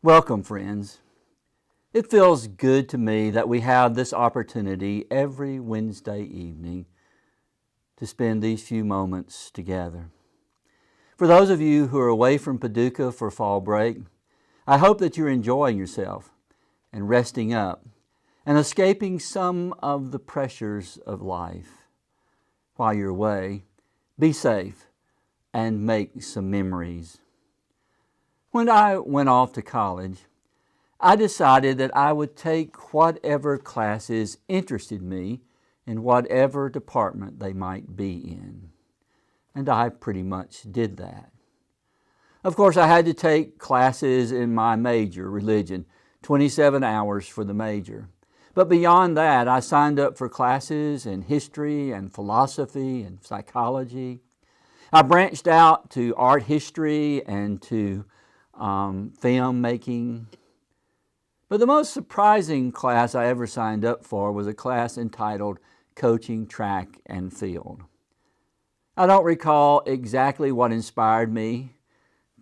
Welcome, friends. It feels good to me that we have this opportunity every Wednesday evening to spend these few moments together. For those of you who are away from Paducah for fall break, I hope that you're enjoying yourself and resting up and escaping some of the pressures of life. While you're away, be safe and make some memories. When I went off to college, I decided that I would take whatever classes interested me in whatever department they might be in. And I pretty much did that. Of course, I had to take classes in my major, religion, 27 hours for the major. But beyond that, I signed up for classes in history and philosophy and psychology. I branched out to art history and to film making. But the most surprising class I ever signed up for was a class entitled Coaching Track and Field. I don't recall exactly what inspired me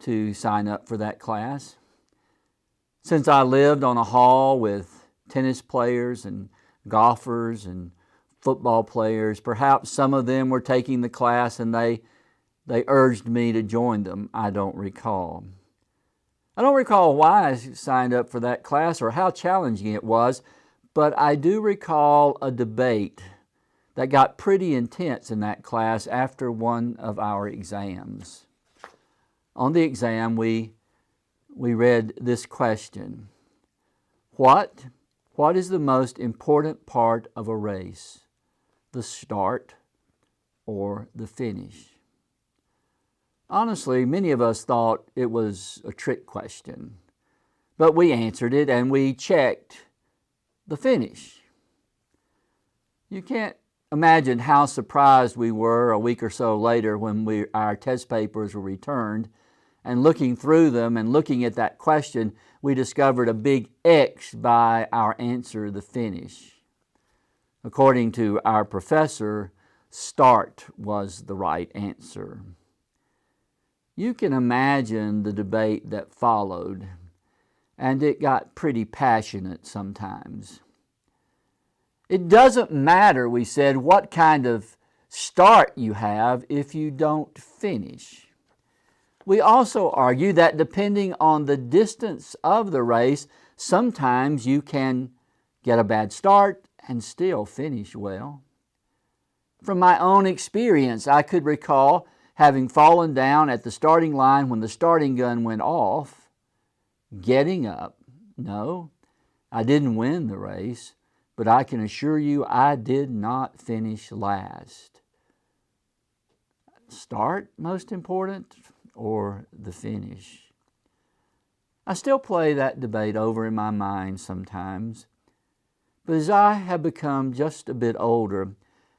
to sign up for that class. Since I lived on a hall with tennis players and golfers and football players, perhaps some of them were taking the class and they urged me to join them. I don't recall. I don't recall why I signed up for that class or how challenging it was, but I do recall a debate that got pretty intense in that class after one of our exams. On the exam, we read this question: What is the most important part of a race? The start or the finish? Honestly, many of us thought it was a trick question, but we answered it and we checked the finish. You can't imagine how surprised we were a week or so later when our test papers were returned, and looking through them and looking at that question, we discovered a big X by our answer, the finish. According to our professor, start was the right answer. You can imagine the debate that followed, and it got pretty passionate sometimes. It doesn't matter, we said, what kind of start you have if you don't finish. We also argue that depending on the distance of the race, sometimes you can get a bad start and still finish well. From my own experience, I could recall having fallen down at the starting line when the starting gun went off, getting up. No, I didn't win the race, but I can assure you I did not finish last. Start most important or the finish? I still play that debate over in my mind sometimes, but as I have become just a bit older,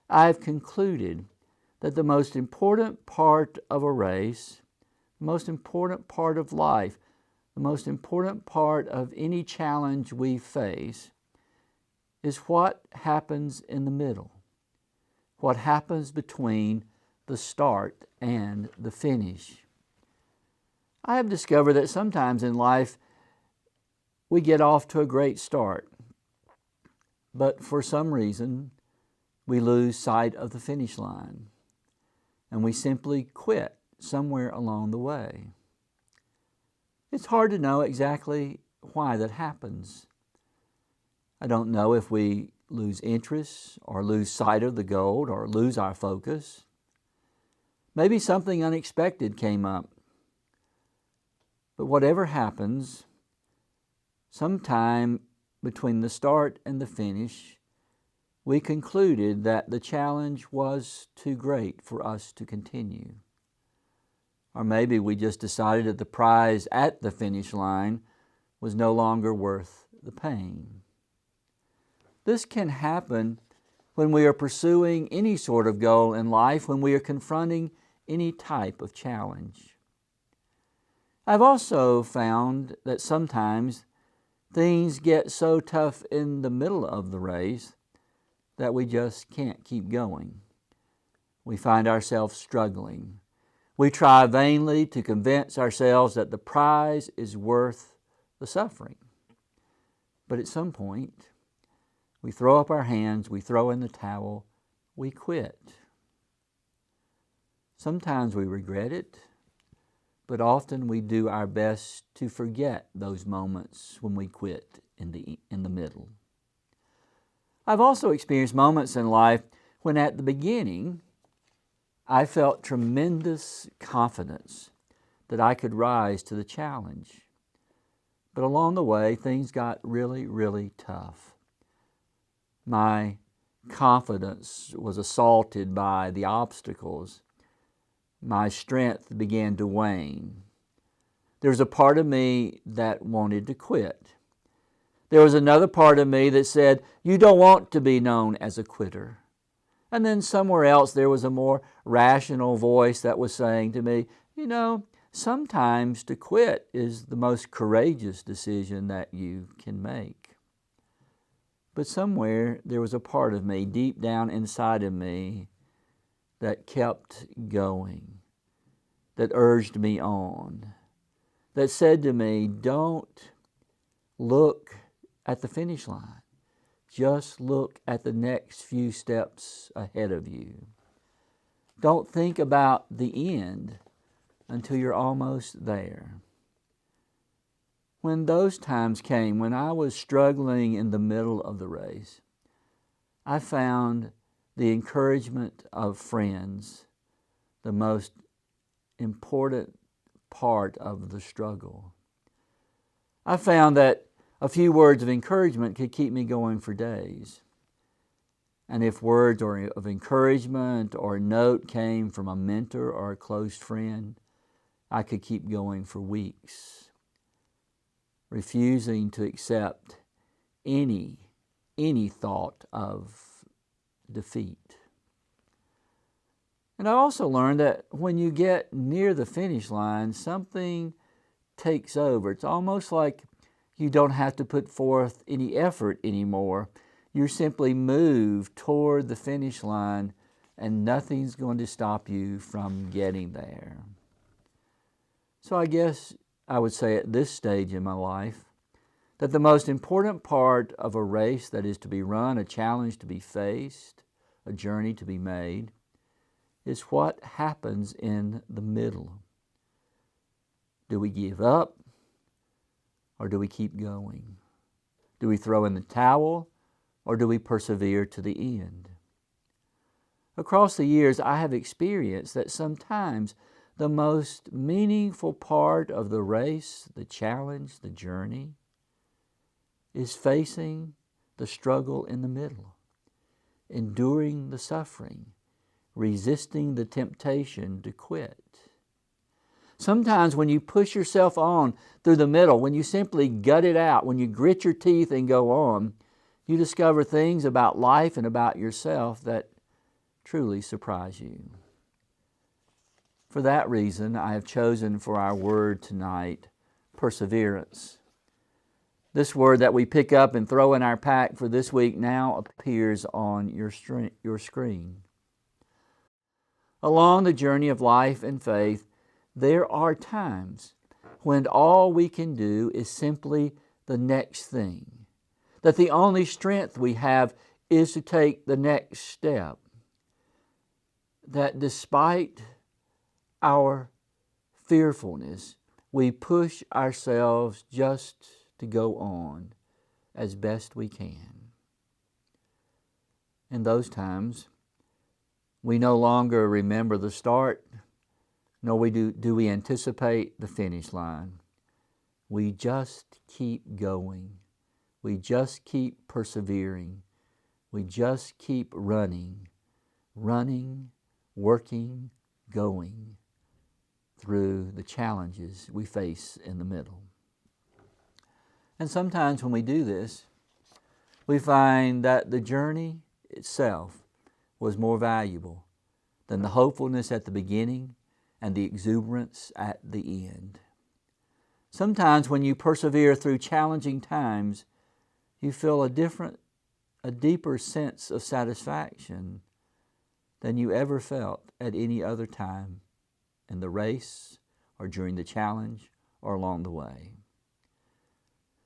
I have concluded that the most important part of a race, the most important part of life, the most important part of any challenge we face is what happens in the middle, what happens between the start and the finish. I have discovered that sometimes in life we get off to a great start, but for some reason we lose sight of the finish line, and we simply quit somewhere along the way. It's hard to know exactly why that happens. I don't know if we lose interest or lose sight of the goal or lose our focus. Maybe something unexpected came up. But whatever happens, sometime between the start and the finish, we concluded that the challenge was too great for us to continue. Or maybe we just decided that the prize at the finish line was no longer worth the pain. This can happen when we are pursuing any sort of goal in life, when we are confronting any type of challenge. I've also found that sometimes things get so tough in the middle of the race that we just can't keep going. We find ourselves struggling. We try vainly to convince ourselves that the prize is worth the the suffering. But at some point, we throw up our hands, we throw in the towel, we quit. Sometimes we regret it, but often we do our best to forget those moments when we quit in the middle. I've also experienced moments in life when at the beginning I felt tremendous confidence that I could rise to the challenge. But along the way, things got really, really tough. My confidence was assaulted by the obstacles. My strength began to wane. There was a part of me that wanted to quit. There was another part of me that said, you don't want to be known as a quitter. And then somewhere else there was a more rational voice that was saying to me, sometimes to quit is the most courageous decision that you can make. But somewhere there was a part of me, deep down inside of me, that kept going, that urged me on, that said to me, don't look at the finish line. Just look at the next few steps ahead of you. Don't think about the end until you're almost there. When those times came, when I was struggling in the middle of the race, I found the encouragement of friends the most important part of the struggle. I found that a few words of encouragement could keep me going for days. And if words of encouragement or a note came from a mentor or a close friend, I could keep going for weeks, refusing to accept any thought of defeat. And I also learned that when you get near the finish line, something takes over. It's almost like you don't have to put forth any effort anymore. You simply move toward the finish line and nothing's going to stop you from getting there. So I guess I would say at this stage in my life that the most important part of a race that is to be run, a challenge to be faced, a journey to be made, is what happens in the middle. Do we give up? Or do we keep going? Do we throw in the towel, or do we persevere to the end? Across the years, I have experienced that sometimes the most meaningful part of the race, the challenge, the journey, is facing the struggle in the middle, enduring the suffering, resisting the temptation to quit. Sometimes when you push yourself on through the middle, when you simply gut it out, when you grit your teeth and go on, you discover things about life and about yourself that truly surprise you. For that reason, I have chosen for our word tonight, perseverance. This word that we pick up and throw in our pack for this week now appears on your screen. Along the journey of life and faith, there are times when all we can do is simply the next thing, that the only strength we have is to take the next step, that despite our fearfulness, we push ourselves just to go on as best we can. In those times, we no longer remember the start, nor do we anticipate the finish line. We just keep going. We just keep persevering. We just keep running, working, going through the challenges we face in the middle. And sometimes when we do this, we find that the journey itself was more valuable than the hopefulness at the beginning and the exuberance at the end. Sometimes when you persevere through challenging times, you feel a deeper sense of satisfaction than you ever felt at any other time in the race or during the challenge or along the way.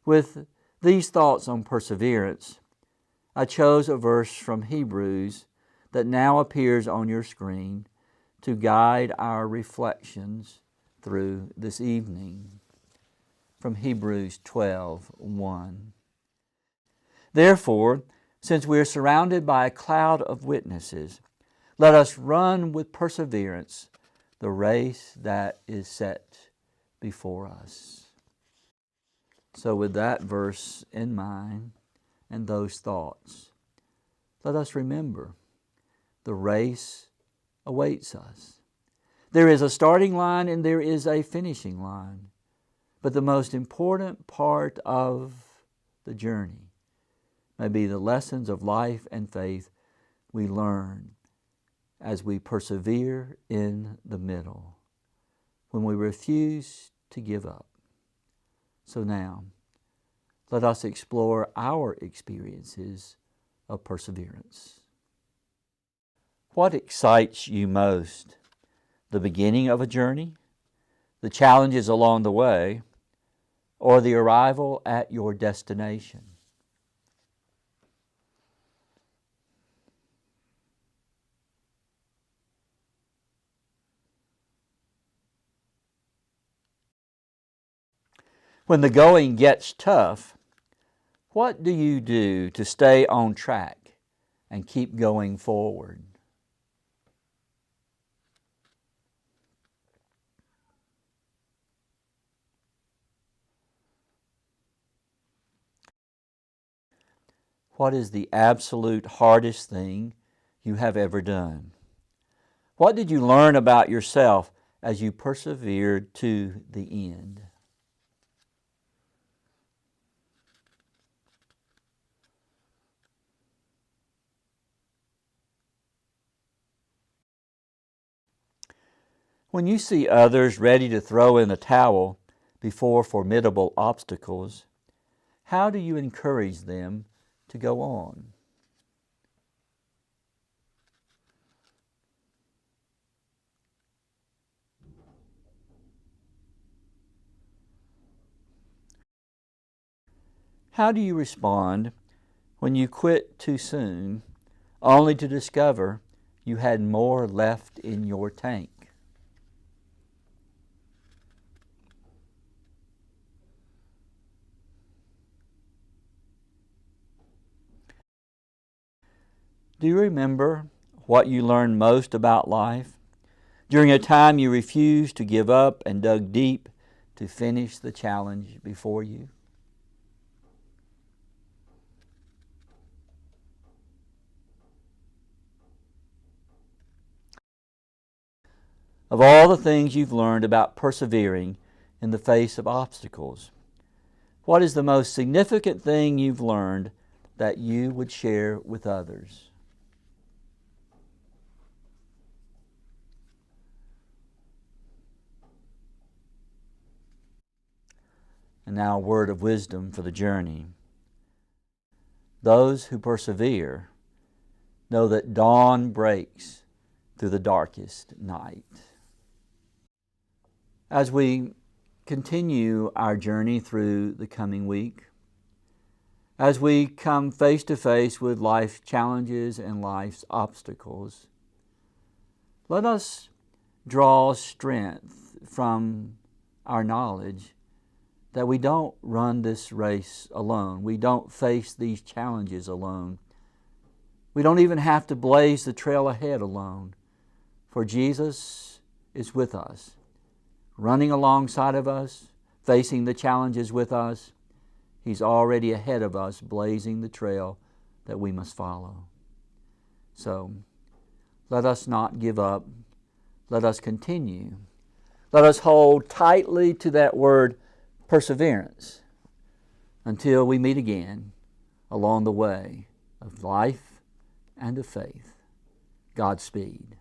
With these thoughts on perseverance, I chose a verse from Hebrews that now appears on your screen to guide our reflections through this evening. From Hebrews 12:1. Therefore, since we are surrounded by a cloud of witnesses, let us run with perseverance the race that is set before us. So with that verse in mind and those thoughts, let us remember the race awaits us. There is a starting line and there is a finishing line. But the most important part of the journey may be the lessons of life and faith we learn as we persevere in the middle, when we refuse to give up. So now, let us explore our experiences of perseverance. What excites you most? The beginning of a journey, the challenges along the way, or the arrival at your destination? When the going gets tough, what do you do to stay on track and keep going forward? What is the absolute hardest thing you have ever done? What did you learn about yourself as you persevered to the end? When you see others ready to throw in the towel before formidable obstacles, how do you encourage them to go on? How do you respond when you quit too soon, only to discover you had more left in your tank? Do you remember what you learned most about life during a time you refused to give up and dug deep to finish the challenge before you? Of all the things you've learned about persevering in the face of obstacles, what is the most significant thing you've learned that you would share with others? And now a word of wisdom for the journey. Those who persevere know that dawn breaks through the darkest night. As we continue our journey through the coming week, as we come face to face with life's challenges and life's obstacles, let us draw strength from our knowledge that we don't run this race alone. We don't face these challenges alone. We don't even have to blaze the trail ahead alone, for Jesus is with us, running alongside of us, facing the challenges with us. He's already ahead of us, blazing the trail that we must follow. So, let us not give up. Let us continue. Let us hold tightly to that word perseverance until we meet again along the way of life and of faith. Godspeed.